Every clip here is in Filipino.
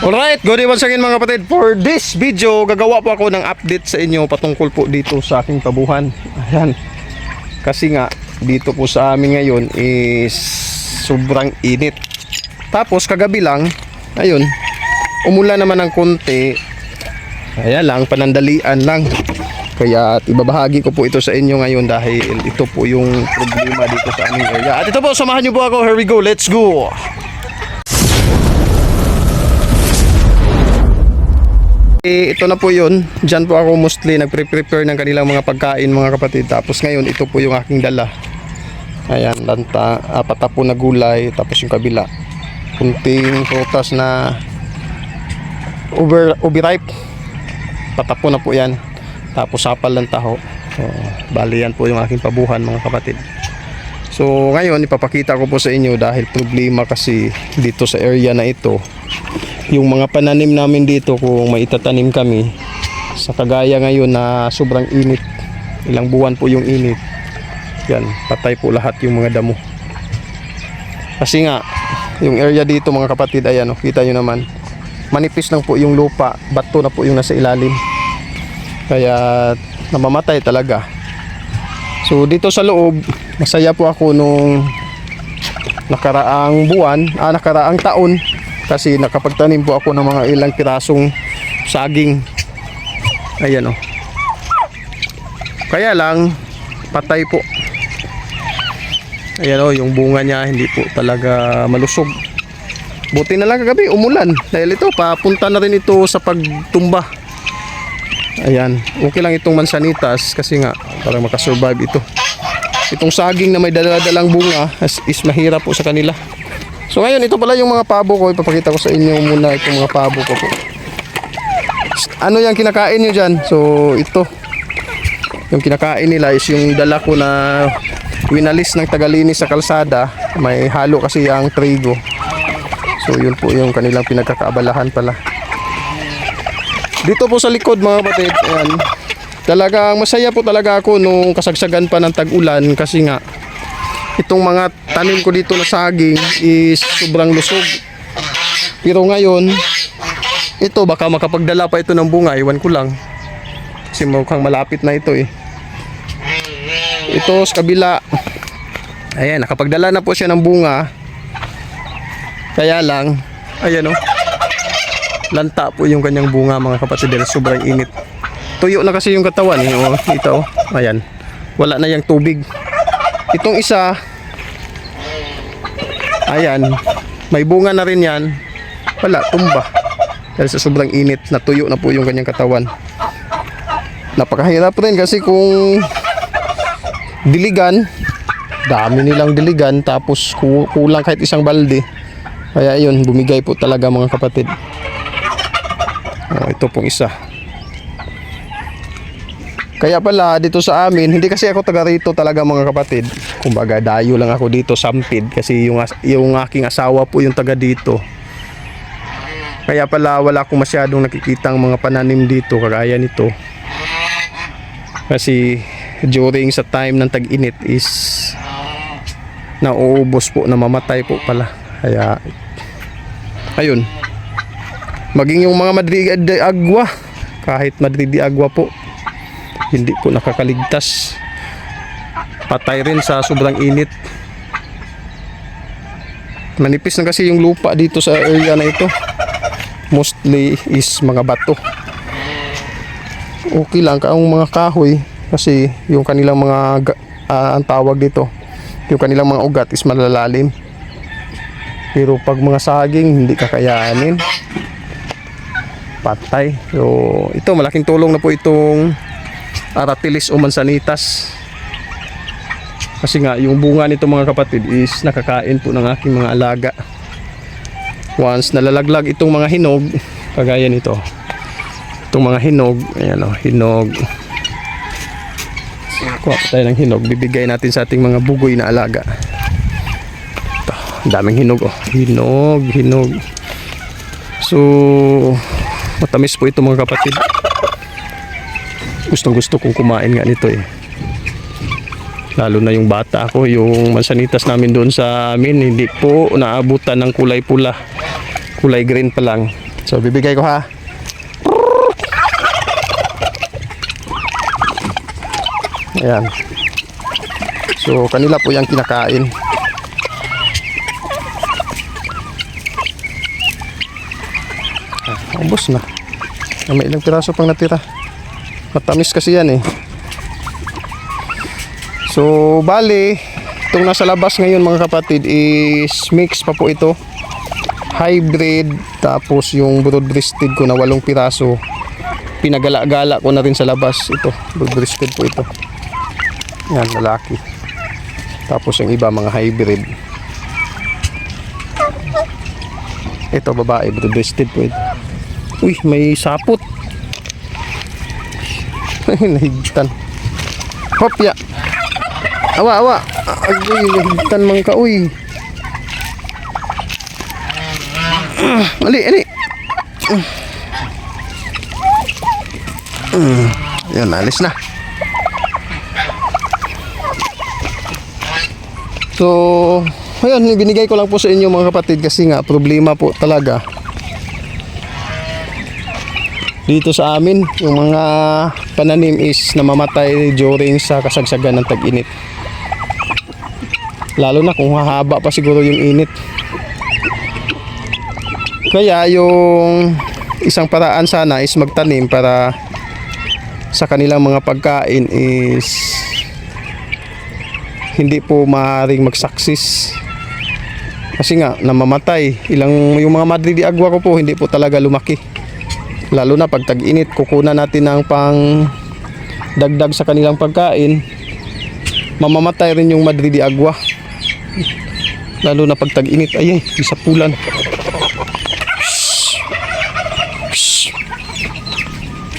Alright, good day once again mga kapatid. For this video, gagawa po ako ng update sa inyo patungkol po dito sa aking tabuhan. Ayan. Kasi nga, dito po sa amin ngayon is sobrang init. Tapos kagabi lang, ayun, umulan naman ng konti. Ayan lang, panandalian lang. Kaya ibabahagi ko po ito sa inyo ngayon dahil ito po yung problema dito sa aming area. At ito po, samahan nyo po ako. Here we go, let's go! Ito na po yun. Diyan po ako mostly nagpre-prepare ng kanilang mga pagkain mga kapatid. Tapos ngayon ito po yung aking dala. Ayan, lanta, patapo na gulay. Tapos yung kabila, kunting prutas na overripe. Patapo na po yan. Tapos sapal ng taho. So, bali yan po yung aking pabuhan mga kapatid. So ngayon ipapakita ko po sa inyo dahil problema kasi dito sa area na ito. Yung mga pananim namin dito kung maitatanim kami sa kagaya ngayon na sobrang init, ilang buwan po yung init, yan, patay po lahat yung mga damo. Kasi nga yung area dito mga kapatid, ayan, kita nyo naman, manipis lang po yung lupa, bato na po yung nasa ilalim, kaya namamatay talaga. So dito sa loob, masaya po ako nung nakaraang buwan, nakaraang taon, kasi nakapagtanim po ako ng mga ilang pirasong saging. Ayan o. Kaya lang patay po. Ayan o, yung bunga niya hindi po talaga malusog. Buti na lang kagabi umulan dahil ito papunta na rin ito sa pagtumba. Ayan, okay lang itong mansanitas kasi nga parang makasurvive ito. Itong saging na may daladalang bunga is mahirap po sa kanila. So ngayon, ito pala yung mga pabo ko. Ipapakita ko sa inyo muna itong mga pabo ko po. Ano yung kinakain nyo dyan? So ito, yung kinakain nila is yung dala ko na winalis ng tagalinis sa kalsada. May halo kasi ang trigo. So yun po yung kanilang pinagkakaabalahan pala. Dito po sa likod mga kapatid, ayan, talagang masaya po talaga ako nung kasagsagan pa ng tag-ulan kasi nga itong mga tanim ko dito na saging is sobrang lusog. Pero ngayon, ito baka makapagdala pa ito ng bunga, iwan ko lang. Kasi mukhang malapit na ito eh. Ito sa kabila, ayan, nakapagdala na po siya ng bunga. Kaya lang, ayan o, lanta po yung kanyang bunga mga kapatid dahil sobrang init. Tuyo na kasi yung katawan eh. O, ito, ayan, wala na yung tubig. Itong isa, ayan, may bunga na rin yan. Wala, tumba. Dahil sa sobrang init, natuyo na po yung kanyang katawan. Napakahirap rin kasi kung diligan, dami nilang diligan, tapos kulang kahit isang balde. Kaya yun, bumigay po talaga mga kapatid. Ito pong isa. Kaya pala dito sa amin, hindi kasi ako taga rito talaga mga kapatid. Kumbaga dayo lang ako dito, Sampid, kasi yung aking asawa po yung taga dito. Kaya pala wala akong masyadong nakikitang mga pananim dito kagaya nito. Kasi during sa time ng tag-init is nauubos po, namamatay po pala. Kaya ayun. Maging yung mga Madrid de Agua, kahit Madrid de Agua po, hindi po nakakaligtas, patay rin sa sobrang init. Manipis na kasi yung lupa dito sa area na ito, mostly is mga bato. Okay lang ang mga kahoy kasi yung kanilang mga ang tawag dito, yung kanilang mga ugat is malalalim. Pero pag mga saging hindi kakayanin, patay. So ito, malaking tulong na po itong Aratilis o Mansanitas. Kasi nga yung bunga nito mga kapatid is nakakain po ng aking mga alaga. Once nalalaglag itong mga hinog, kagaya nito, itong mga hinog, ayan o, hinog, kuha pa tayo ng hinog, bibigay natin sa ating mga bugoy na alaga. Ito, daming hinog o, hinog. So matamis po ito mga kapatid. Gustong gusto kong kumain nga nito eh. Lalo na yung bata ako, yung mansanitas namin doon sa amin, hindi po naabutan ng kulay pula. Kulay green pa lang. So bibigay ko ha. Ayan. So kanila po yung kinakain. Ubos na. May ilang piraso pang natira. Matamis kasi yan eh. So bali, itong nasa labas ngayon mga kapatid is mix pa po ito. Hybrid, tapos yung broad-breasted ko na 8 piraso. Pinagala-gala ko na rin sa labas. Ito, broad-breasted po ito. Yan, lalaki. Tapos yung iba mga hybrid. Ito babae, broad-breasted po ito. Uy, may sapot. Nahigtan. Hopya. Awa, awa. Agoy, nahigtan man ka, uy. Ali, ali. Yan, alis na. So, ayun, binigay ko lang po sa inyo mga kapatid kasi nga problema po talaga dito sa amin, yung mga pananim is namamatay during sa kasagsagan ng tag-init. Lalo na kung hahaba pa siguro yung init. Kaya yung isang paraan sana is magtanim para sa kanilang mga pagkain is hindi po maaaring mag-success. Kasi nga namamatay. Yung mga Madrid de Agua ko po hindi po talaga lumaki. Lalo na pag tag-init, kukunan natin ng pang dagdag sa kanilang pagkain, mamamatay rin yung Madrid de Agua. Lalo na pag tag-init, ay isapulan.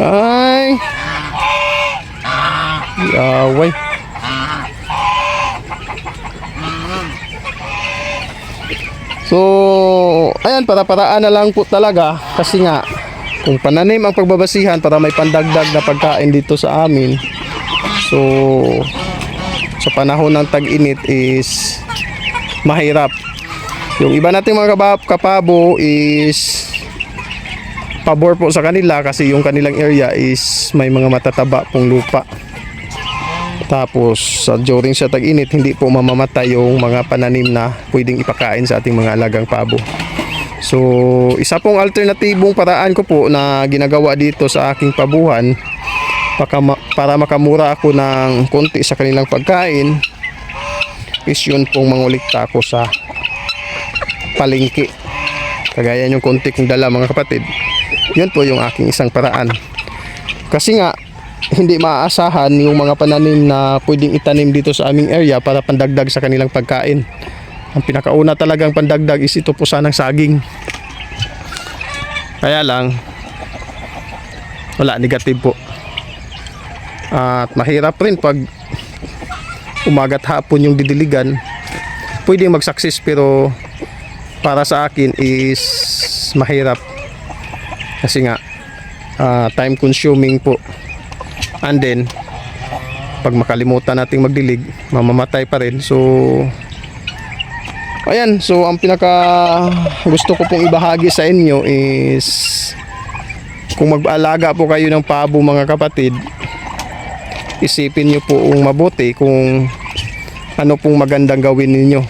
Ay, yaway. So, ayan, para-paraan na lang po talaga kasi nga kung pananim ang pagbabasihan para may pandagdag na pagkain dito sa amin. So sa panahon ng tag-init is mahirap. Yung iba nating mga kapabo is pabor po sa kanila kasi yung kanilang area is may mga matataba pong lupa. Tapos during sa tag-init hindi po mamamatay yung mga pananim na pwedeng ipakain sa ating mga alagang pabo. So, isa pong alternatibong paraan ko po na ginagawa dito sa aking pabuhan para makamura ako ng konti sa kanilang pagkain is yun pong mangulikta ko sa palengke. Kagaya yung konti kong dala mga kapatid. Yun po yung aking isang paraan. Kasi nga, hindi maaasahan yung mga pananim na pwedeng itanim dito sa aming area para pandagdag sa kanilang pagkain. Ang pinakauna talagang pandagdag is ito po sanang saging. Kaya lang wala, negative po. At mahirap rin pag umaga't hapon yung didiligan. Pwede mag-success pero para sa akin is mahirap. Kasi nga time consuming po. And then pag makalimutan nating magdilig, mamamatay pa rin. So ayan, so ang pinaka gusto ko pong ibahagi sa inyo is kung mag-aalaga po kayo ng pabo mga kapatid, isipin nyo po mabuti kung ano pong magandang gawin ninyo.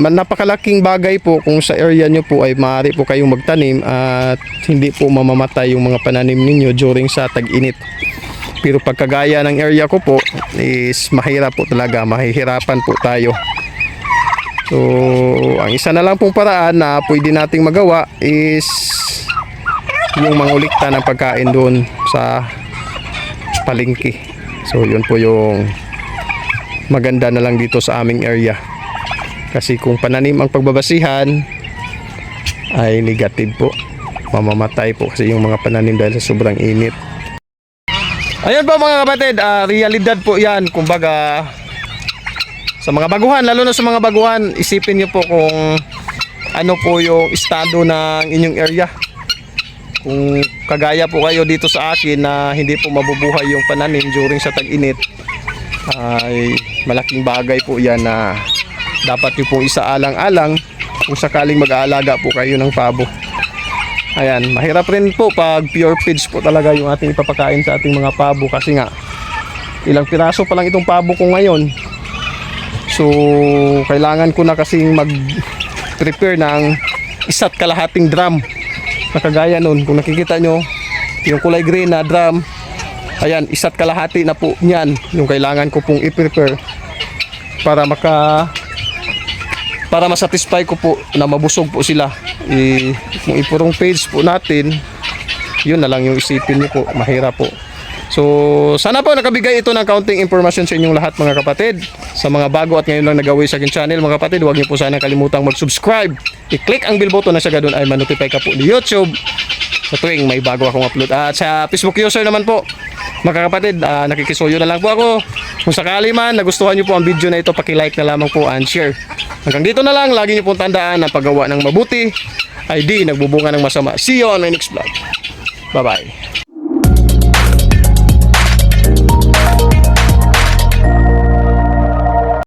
Napakalaking bagay po kung sa area nyo po ay maaari po kayong magtanim at hindi po mamamatay yung mga pananim ninyo during sa tag-init. Pero pagkagaya ng area ko po is mahirap po talaga, mahihirapan po tayo. So ang isa na lang pong paraan na pwede nating magawa is yung mangulikta ng pagkain doon sa palengke. So yun po yung maganda na lang dito sa aming area. Kasi kung pananim ang pagbabasihan ay negative po, mamamatay po kasi yung mga pananim dahil sa sobrang init. Ayan po mga kapatid, realidad po yan. Kumbaga sa mga baguhan, lalo na sa mga baguhan, isipin nyo po kung ano po yung estado ng inyong area. Kung kagaya po kayo dito sa akin na hindi po mabubuhay yung pananim during sa tag-init, ay malaking bagay po yan na dapat nyo pong isaalang-alang kung sakaling mag-aalaga po kayo ng pabo. Ayan, mahirap rin po pag pure feeds po talaga yung ating ipapakain sa ating mga pabo kasi nga ilang piraso pa lang itong pabo ko ngayon. So, kailangan ko na kasing mag-prepare ng 1.5 drum. Nakagaya nun, kung nakikita nyo, yung kulay green na drum, ayan, 1.5 na po niyan yung kailangan ko pong i-prepare para masatisfy ko po na mabusog po sila. Kung ipurong page po natin, yun na lang yung isipin nyo po, mahirap po. So, sana po nakabigay ito ng kaunting information sa inyong lahat mga kapatid. Sa mga bago at ngayon lang nagawi sa akin channel mga kapatid, huwag niyo po sana kalimutang mag-subscribe. I-click ang bell button na sa ganun ay ma-notify ka po ni YouTube sa tuwing may bago akong upload. At sa Facebook user naman po, mga kapatid, nakikisuyo na lang po ako. Kung sakali man nagustuhan niyo po ang video na ito, paki-like na lamang po and share. Hanggang dito na lang, lagi niyo pong tandaan ang paggawa ng mabuti ay di nagbubunga ng masama. See you on my next vlog. Bye-bye.